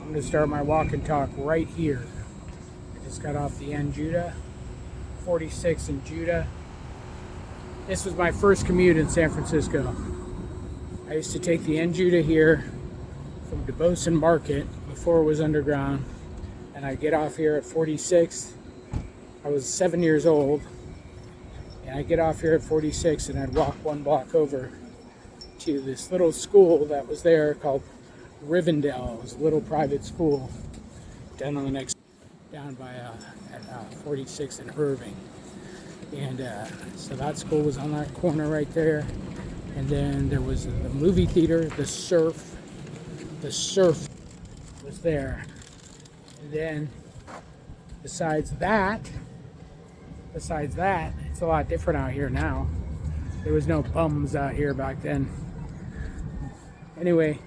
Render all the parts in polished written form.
I'm going to start my walk and talk right here. I just got off the N Judah, 46 in Judah. This was my first commute in San Francisco. I used to take the N Judah here from DeBosin Market before it was underground, and I'd get off here at 46. I was 7 years old, and I'd get off here at 46 and I'd walk one block over to this little school that was there called Rivendell. It was a little private school down on the next, down by at 46 in Irving. And so that school was on that corner right there. And then there was the movie theater, the Surf. The Surf was there. And then besides that, it's a lot different out here now. There was no bums out here back then. Anyway,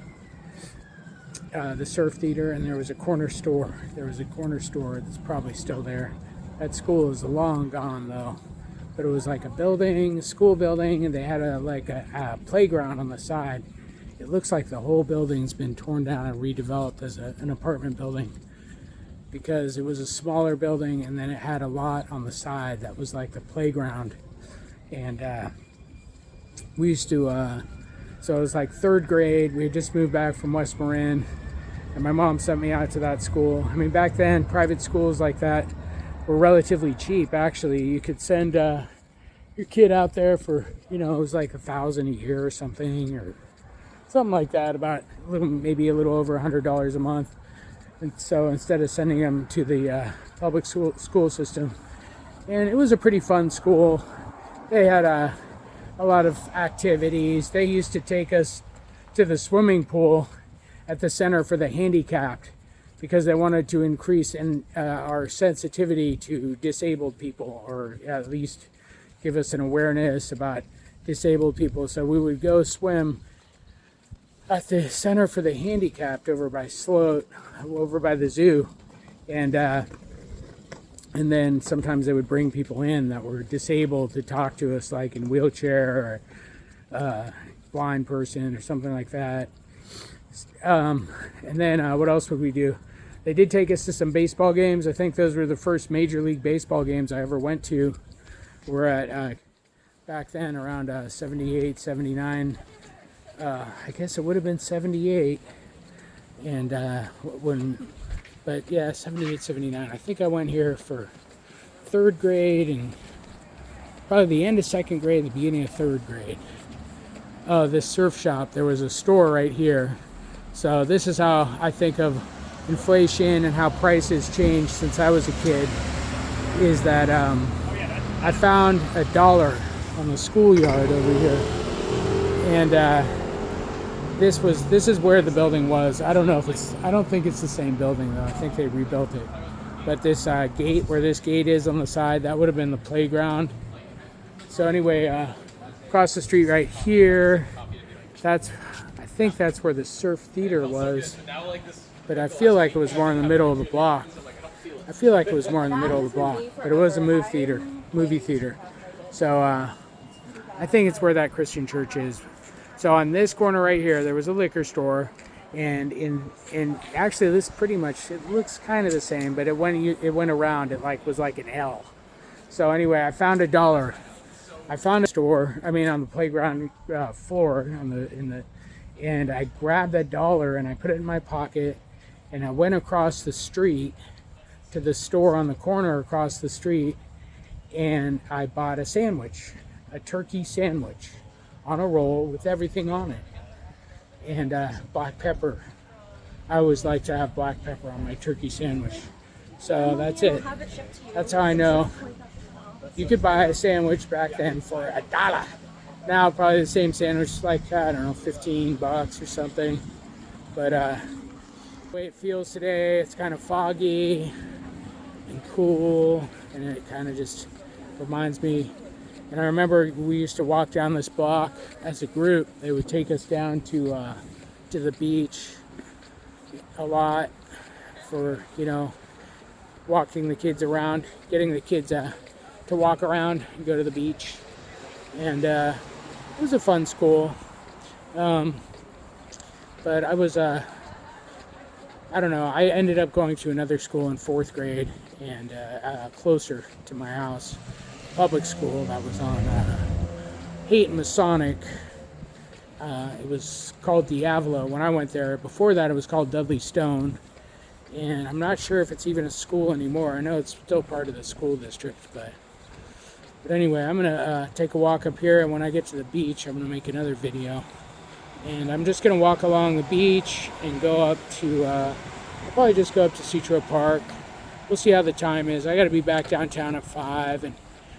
the Surf Theater, and there was a corner store. That's probably still there. That school is long gone though. But it was like a school building, and they had a playground on the side. It looks like the whole building's been torn down and redeveloped as an apartment building, because it was a smaller building, and then it had a lot on the side that was like the playground. And we used to, so it was like third grade. We had just moved back from West Marin, and my mom sent me out to that school. I mean, back then, private schools like that were relatively cheap. Actually, you could send your kid out there for, it was like $1,000 a year or something like that, about maybe a little over $100 a month. And so instead of sending them to the public school system, and it was a pretty fun school. They had a lot of activities. They used to take us to the swimming pool at the Center for the Handicapped, because they wanted to increase our sensitivity to disabled people, or at least give us an awareness about disabled people. So we would go swim at the Center for the Handicapped over by Sloat, over by the zoo, and then sometimes they would bring people in that were disabled to talk to us, like in wheelchair or blind person or something like that. And then what else would we do? They did take us to some baseball games. I think those were the first Major League Baseball games I ever went to. We're at, back then, around 78, 79. I guess it would have been 78. And but yeah, 78, 79. I think I went here for third grade and probably the end of second grade, the beginning of third grade. Oh, this surf shop, there was a store right here. So this is how I think of inflation and how prices changed since I was a kid, is that I found $1 on the schoolyard over here, and this is where the building was. I don't think it's the same building though. I think they rebuilt it. But this gate, where this gate is on the side, that would have been the playground. So anyway, across the street right here, I think that's where the Surf Theater was. But I feel like it was more in the middle of the block. But it was a movie theater. So I think it's where that Christian church is. So on this corner right here, there was a liquor store, and actually this pretty much, it looks kind of the same, but it went around. It was like an L. So anyway, I found $1. I found a store. On the playground floor, and I grabbed that $1 and I put it in my pocket, and I went across the street to the store on the corner across the street, and I bought a sandwich, a turkey sandwich on a roll with everything on it, and black pepper. I always like to have black pepper on my turkey sandwich. So that's it. That's how I know you could buy a sandwich back then for $1. Now probably the same sandwich, like, I don't know, $15 or something. But the way it feels today, it's kind of foggy and cool, and it kind of just reminds me. And I remember we used to walk down this block as a group. They would take us down to the beach a lot for, walking the kids around, getting the kids to walk around and go to the beach. And it was a fun school. But I was I don't know. I ended up going to another school in 4th grade and closer to my house, public school that was on Haight and Masonic. It was called Diavolo when I went there. Before that, it was called Dudley Stone. And I'm not sure if it's even a school anymore. I know it's still part of the school district, but anyway, I'm going to take a walk up here, and when I get to the beach, I'm going to make another video. And I'm just going to walk along the beach and go up to, I'll probably just go up to Citro Park. We'll see how the time is. I got to be back downtown at 5, and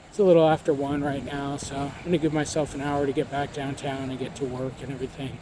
it's a little after 1 right now, so I'm going to give myself an hour to get back downtown and get to work and everything.